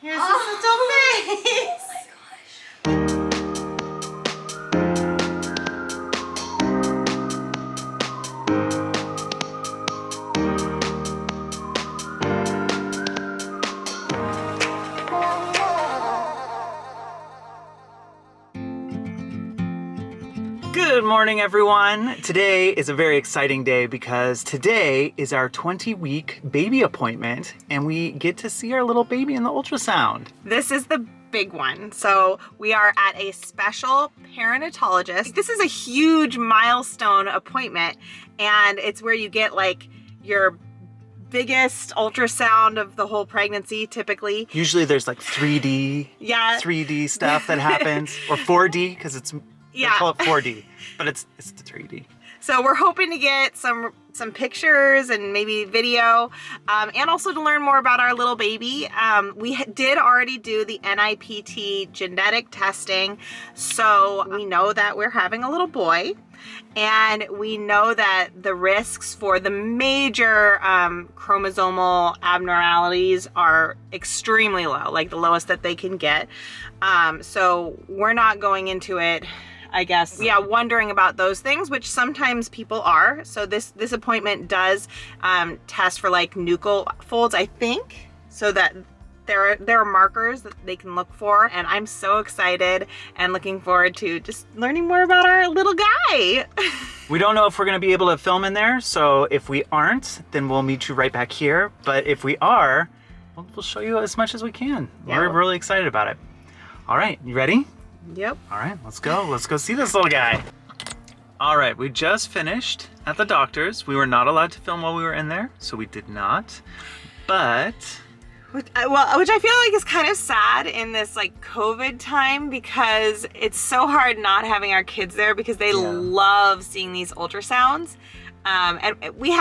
Here's his little face. Good morning, everyone. Today is a very exciting day because today is our 20-week baby appointment and we get to see our little baby in the ultrasound. This is the big one. So we are at a special perinatologist. This is a huge milestone appointment, and it's where you get like your biggest ultrasound of the whole pregnancy typically. Usually there's like 3D stuff that happens, or 4D because it's they call it 4D, but it's the 3D. So we're hoping to get some pictures and maybe video, and also to learn more about our little baby. We did already do the NIPT genetic testing, so we know that we're having a little boy, and we know that the risks for the major chromosomal abnormalities are extremely low, like the lowest that they can get. So we're not going into it, I guess, wondering about those things, which sometimes people are. So this appointment does test for like nuchal folds, I think, so that there are markers that they can look for. And I'm so excited and looking forward to just learning more about our little guy. We don't know if we're going to be able to film in there, so if we aren't, then we'll meet you right back here. But if we are, we'll show you as much as we can. Yeah. We're really excited about it. All right, you ready? Yep. All right, let's go. Let's go see this little guy. All right, we just finished at the doctor's. We were not allowed to film while we were in there, so we did not. But Which I feel like is kind of sad in this like COVID time, because it's so hard not having our kids there because they love seeing these ultrasounds. And we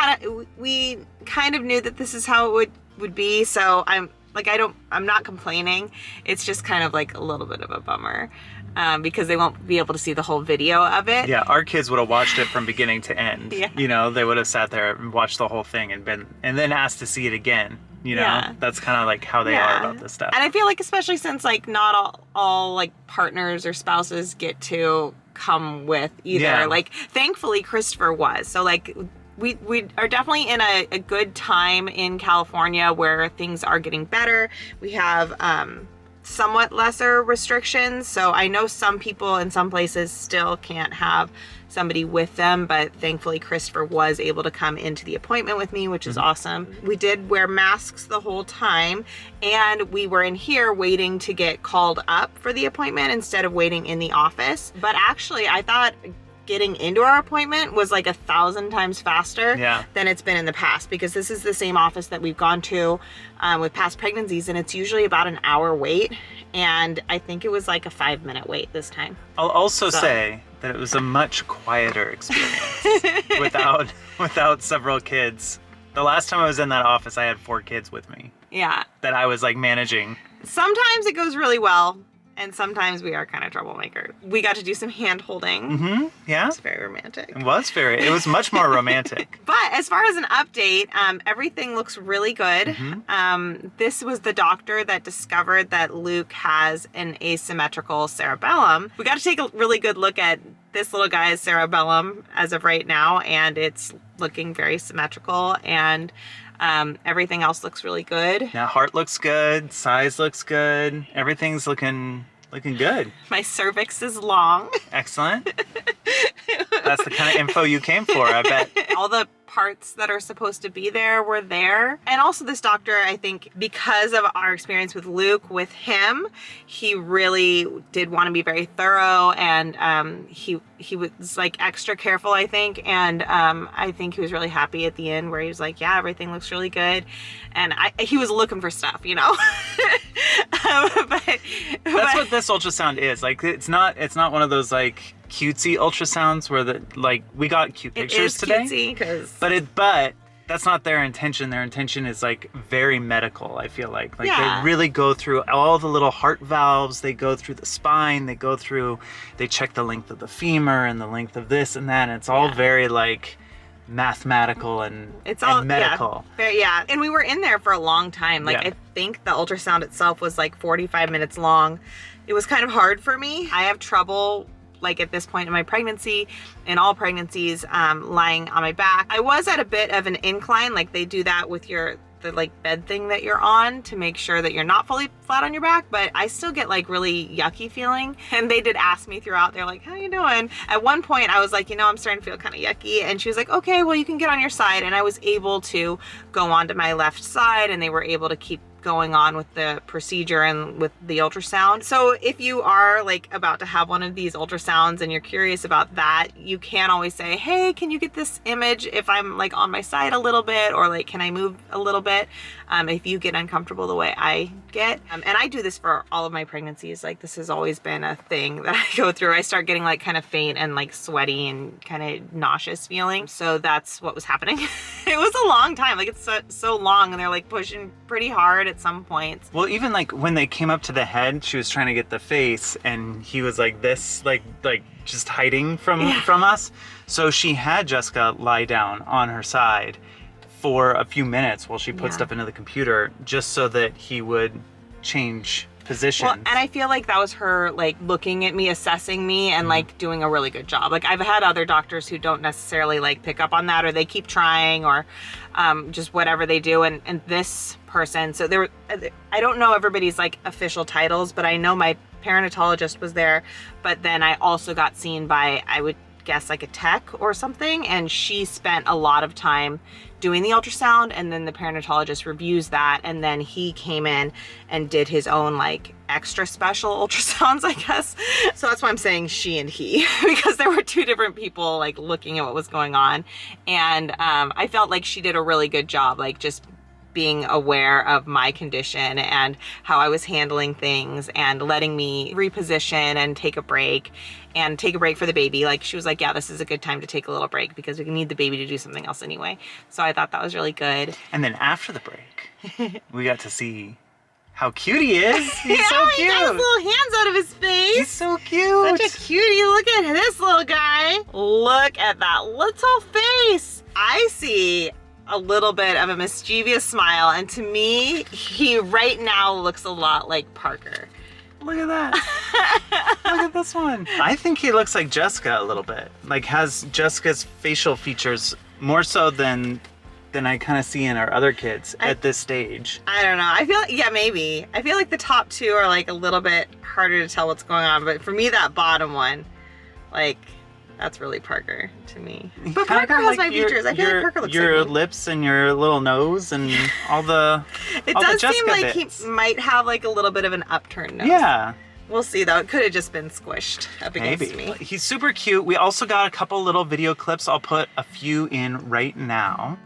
kind of knew that this is how it would be, so I'm not complaining. It's just kind of like a little bit of a bummer because they won't be able to see the whole video of it. yeah, our kids would have watched it from beginning to end. Yeah. You know, they would have sat there and watched the whole thing and then asked to see it again. You know, Yeah. that's kind of like how they are about this stuff. And I feel like, especially since like not all like partners or spouses get to come with either. Yeah. Like thankfully Christopher was. So like we are definitely in a good time in California where things are getting better. We have somewhat lesser restrictions. So I know some people in some places still can't have somebody with them, but thankfully Christopher was able to come into the appointment with me, which is awesome. We did wear masks the whole time, and we were in here waiting to get called up for the appointment instead of waiting in the office. But actually I thought getting into our appointment was like 1,000 times faster than it's been in the past, because this is the same office that we've gone to with past pregnancies, and it's usually about an hour wait, and I think it was like a 5-minute wait this time. I'll also say that it was a much quieter experience without several kids. The last time I was in that office, I had 4 kids with me. Yeah. That I was like managing. Sometimes it goes really well, and sometimes we are kind of troublemakers. We got to do some hand holding. Mm-hmm. Yeah. It's very romantic. It was much more romantic. But as far as an update, everything looks really good. Mm-hmm. This was the doctor that discovered that Luke has an asymmetrical cerebellum. We got to take a really good look at this little guy's cerebellum as of right now, and it's looking very symmetrical, and everything else looks really good. Yeah, heart looks good, size looks good, everything's looking good. My cervix is long. Excellent. That's the kind of info you came for, I bet. All the parts that are supposed to be there were there. And also this doctor, I think because of our experience with Luke, with him, he really did want to be very thorough, and he was like extra careful, I think. And I think he was really happy at the end where he was like, yeah, everything looks really good. And he was looking for stuff, you know. That's what this ultrasound is. Like, it's not one of those like cutesy ultrasounds where we got cute pictures today. Cutesy, but that's not their intention. Their intention is like very medical, I feel like. Like they really go through all the little heart valves, they go through the spine, they check the length of the femur and the length of this and that, and it's all very like mathematical and, it's all medical. Yeah. And we were in there for a long time. Like, I think the ultrasound itself was like 45 minutes long. It was kind of hard for me. I have trouble, like at this point in my pregnancy, in all pregnancies, lying on my back. I was at a bit of an incline, like they do that with the like bed thing that you're on to make sure that you're not fully flat on your back, but I still get like really yucky feeling. And they did ask me throughout, they're like, how you doing? At one point I was like, I'm starting to feel kind of yucky. And she was like, okay, well, you can get on your side. And I was able to go onto my left side, and they were able to keep going on with the procedure and with the ultrasound. So if you are like about to have one of these ultrasounds and you're curious about that, you can always say, hey, can you get this image if I'm like on my side a little bit, or like, can I move a little bit? If you get uncomfortable the way I get. And I do this for all of my pregnancies. Like, this has always been a thing that I go through. I start getting like kind of faint and like sweaty and kind of nauseous feeling. So that's what was happening. It was a long time. Like, it's so long, and they're like pushing pretty hard at some points. Well, even like when they came up to the head, she was trying to get the face, and he was like this, like just hiding from us. So she had Jessica lie down on her side for a few minutes while she put stuff into the computer, just so that he would change positions. Well, and I feel like that was her like looking at me, assessing me, and like doing a really good job. Like, I've had other doctors who don't necessarily like pick up on that, or they keep trying, or just whatever they do. And this person, so there, I don't know everybody's like official titles, but I know my perinatologist was there, but then I also got seen by, I would guess, like a tech or something, and she spent a lot of time doing the ultrasound, and then the perinatologist reviews that, and then he came in and did his own like extra special ultrasounds, I guess. So that's why I'm saying she and he, because there were two different people like looking at what was going on. And I felt like she did a really good job, like just being aware of my condition and how I was handling things, and letting me reposition and take a break for the baby. Like, she was like, yeah, this is a good time to take a little break because we need the baby to do something else anyway. So I thought that was really good. And then after the break, we got to see how cute he is. He's so cute. He got his little hands out of his face. He's so cute. Such a cutie. Look at this little guy. Look at that little face. I see a little bit of a mischievous smile, and to me, he right now looks a lot like Parker. Look at that. Look at this one. I think he looks like Jessica a little bit. Like, has Jessica's facial features more so than I kind of see in our other kids at this stage. I don't know. I feel like, yeah, maybe. I feel like the top two are like a little bit harder to tell what's going on, but for me, that bottom one, like, that's really Parker to me. But Parker has like my features. I feel like Parker looks like your me. lips and your little nose and all the It all does the seem like bits. he might have like a little bit of an upturned nose. Yeah. We'll see though. It could have just been squished up against me. He's super cute. We also got a couple little video clips. I'll put a few in right now.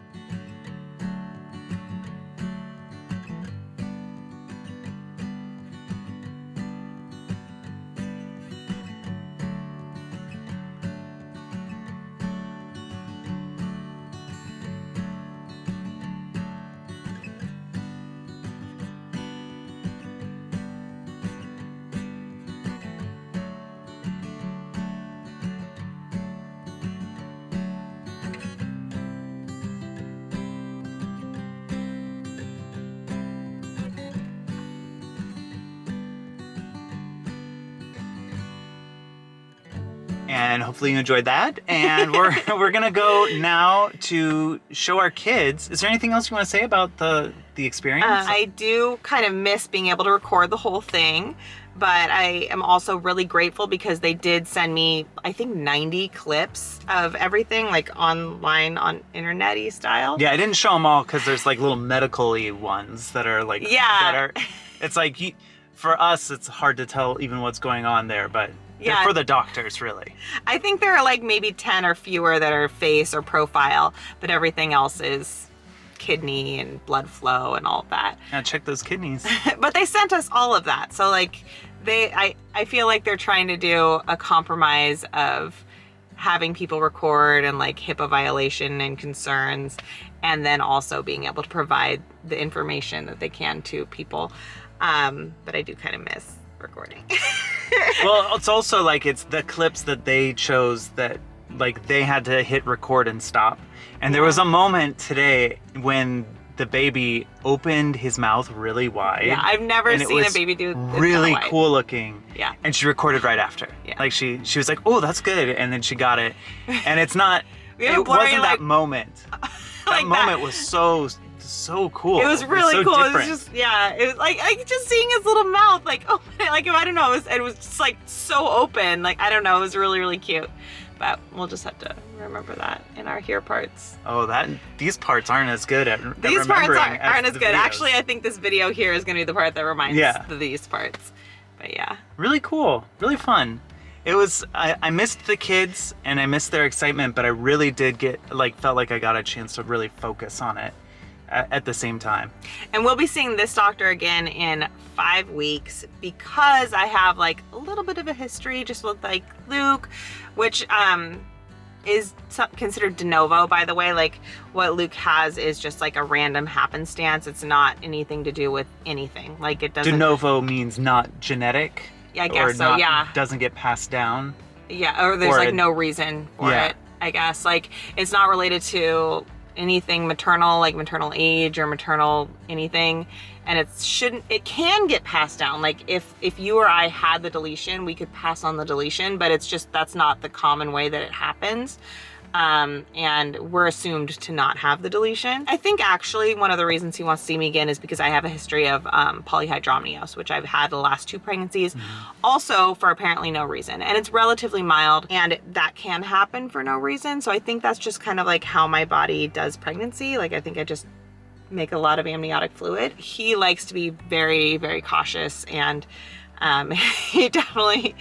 And hopefully you enjoyed that. And we're gonna go now to show our kids. Is there anything else you want to say about the experience? I do kind of miss being able to record the whole thing, but I am also really grateful because they did send me, I think, 90 clips of everything, like online on internet-y style. Yeah, I didn't show them all because there's like little medical-y ones that are like, it's like, for us, it's hard to tell even what's going on there, but they're for the doctors, really. I think there are like maybe 10 or fewer that are face or profile, but everything else is kidney and blood flow and all of that. Yeah, check those kidneys. But they sent us all of that. So like I feel like they're trying to do a compromise of having people record and like HIPAA violation and concerns, and then also being able to provide the information that they can to people. But I do kind of miss recording. Well, it's also like it's the clips that they chose that like they had to hit record and stop. And there was a moment today when the baby opened his mouth really wide. Yeah, I've never seen a baby do it really that wide. cool looking. Yeah. And she recorded right after. Yeah. Like she was like, oh, that's good. And then she got it. And it's not, it blurry, wasn't like, that moment. like That moment was so cool. It was really so cool. different. It was just, yeah, it was like just seeing his little mouth, like, oh, like, I don't know, it was just like so open. Like, I don't know, it was really, really cute. But we'll just have to remember that in our here parts. Oh, these parts aren't as good at These parts aren't as good. videos. Actually, I think this video here is going to be the part that reminds these parts. But yeah. Really cool. Really fun. It was, I missed the kids and I missed their excitement, but I really did felt like I got a chance to really focus on it at the same time. And we'll be seeing this doctor again in 5 weeks because I have like a little bit of a history just with like Luke, which is considered de novo, by the way. Like what Luke has is just like a random happenstance. It's not anything to do with anything. Like it doesn't. De novo means not genetic. Yeah, I guess so. Yeah. Doesn't get passed down. Yeah, or there's like no reason for it. I guess like it's not related to anything maternal, like maternal age or maternal anything, and it can get passed down. Like if you or I had the deletion, we could pass on the deletion, but it's just that's not the common way that it happens. And we're assumed to not have the deletion. I think actually one of the reasons he wants to see me again is because I have a history of polyhydramnios, which I've had the last 2 pregnancies, also for apparently no reason. And it's relatively mild, and that can happen for no reason. So I think that's just kind of like how my body does pregnancy. Like I think I just make a lot of amniotic fluid. He likes to be very, very cautious, and he definitely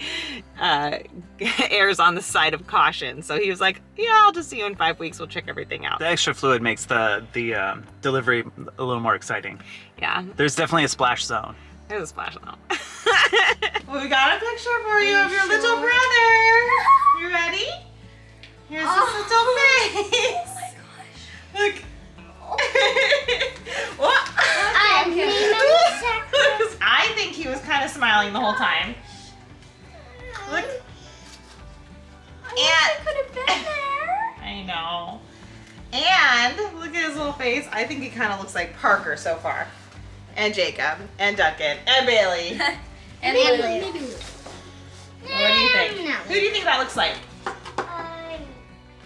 errs on the side of caution. So he was like, yeah, I'll just see you in 5 weeks. We'll check everything out. The extra fluid makes the delivery a little more exciting. Yeah. There's definitely a splash zone. There's a splash zone. Well, we got a picture for you of your little brother. You ready? Here's his little face. Oh my gosh. Look. What? I think he was kind of smiling the whole time. Look. I could have been there. I know. And look at his little face. I think he kind of looks like Parker so far. And Jacob. And Duncan. And Bailey. And maybe Luke. What do you think? Who do you think that looks like?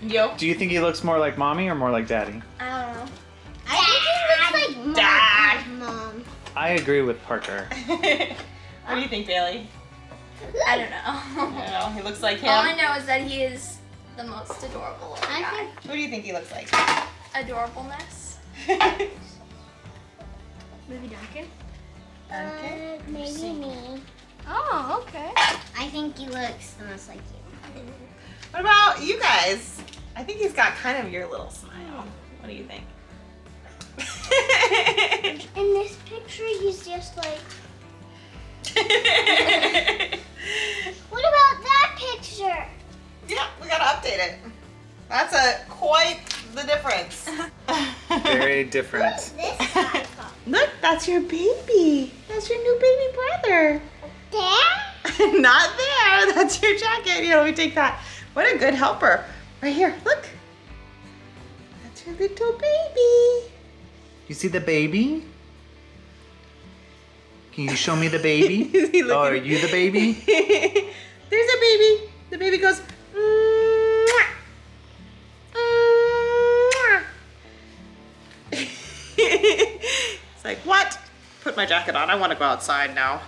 You? Do you think he looks more like mommy or more like daddy? I don't know. I think he looks like Dad. Mom. I agree with Parker. What do you think, Bailey? I don't know. I don't know. He looks like him. All I know is that he is the most adorable guy. Who do you think he looks like? Adorableness. Maybe Duncan? Duncan? Maybe me. Oh, okay. I think he looks the most like you. What about you guys? I think he's got kind of your little smile. What do you think? In this picture, he's just like... What about that picture? Yeah, we gotta update it. That's quite the difference. Very different. This guy. Look, that's your baby. That's your new baby brother. There? Not there. That's your jacket. Here, let me take that. What a good helper. Right here, look. That's your little baby. You see the baby? Can you show me the baby? Oh, are you the baby? There's a baby. The baby goes, mwah. Mwah. It's like, what? Put my jacket on. I want to go outside now.